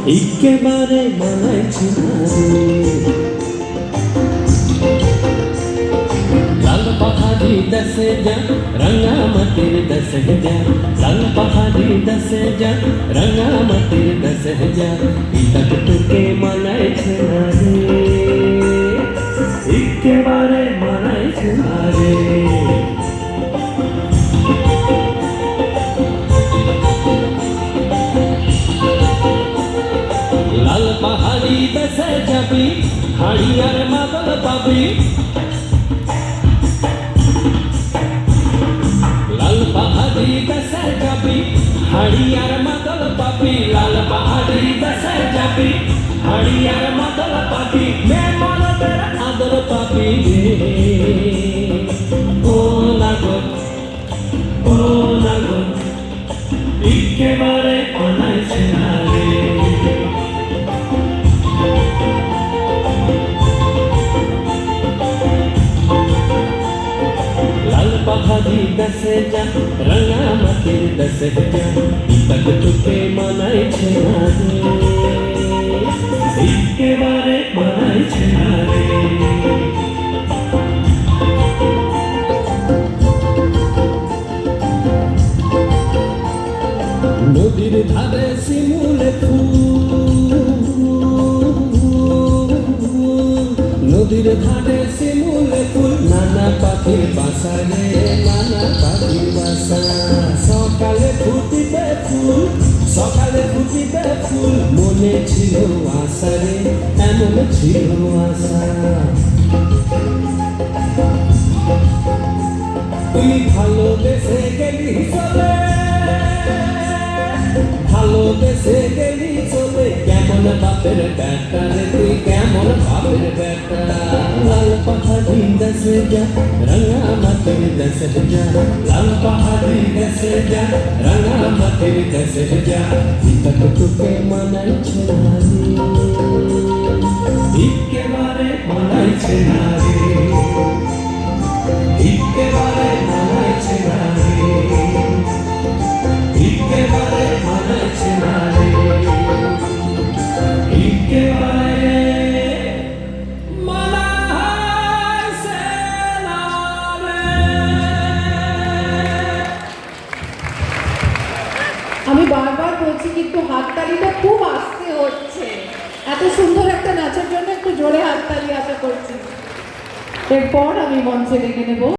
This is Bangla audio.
একেবারে মানাইছে না রে। লাল পাহাড়ি দেশে যা রাঙামাটির দেশে যা, লাল পাহাড়ি দেশে যা রাঙামাটির দেশে যা, ইতাক তোকে মানাইছে না রে, একেবারে মানাইছে না রে। লাল পাহাড়ি দেশে যাবি হাড়ি আর মাদল পাবি, লাল পাহাড়ি দেশে যাবি হাড়ি আর মাদল পাবি, লাল পাহাড়ি দেশে যাবি হাড়ি আর মাদল পাবি, মেহমানদের আদর পাবি রে। ও নাগর ও নাগর একেবারে মানাইছে না রে। লাল পাহাড়ি দেশে যা রাঙামাটির দেশে যা, ইতাক তোকে মানাইছে না রে, একেবারে মানাইছে না রে। নদীর ধারে শিমুলে ফুল, নদীর ধারে শিমুলে ফুল, নানা পাখির বাসা রে, নানা পাখির বাসা। সকালে ফুটিবে ফুল, সকালে ফুটিবে ফুল, মনে ছিল আশা রে, এমন ছিল আশা। তুই ভালোবেসে গেলি চলে, ভালোবেসে গেলি চলে, কেমন বাপের বেটা রে তুই, কেমন বাপের বেটা। লাল পাহাড়ি দেশে যা রাঙামাটির দেশে যা, লাল পাহাড়ি দেশে যা রাঙামাটির দেশে যা, ইতাক তোকে মানাইছে না রে, একেবারে মানাইছে না রে, একেবারে মানাইছে না রে, একেবারে মানাইছে না রে, একেবারে মানাইছে না রে। আমি বারবার বলছি কিন্তু হাততালিটা খুব আস্তে হচ্ছে। এত সুন্দর একটা নাচের জন্য একটু জোরে হাততালি আশা করছি। এরপর আমি মঞ্চে ডেকে নেব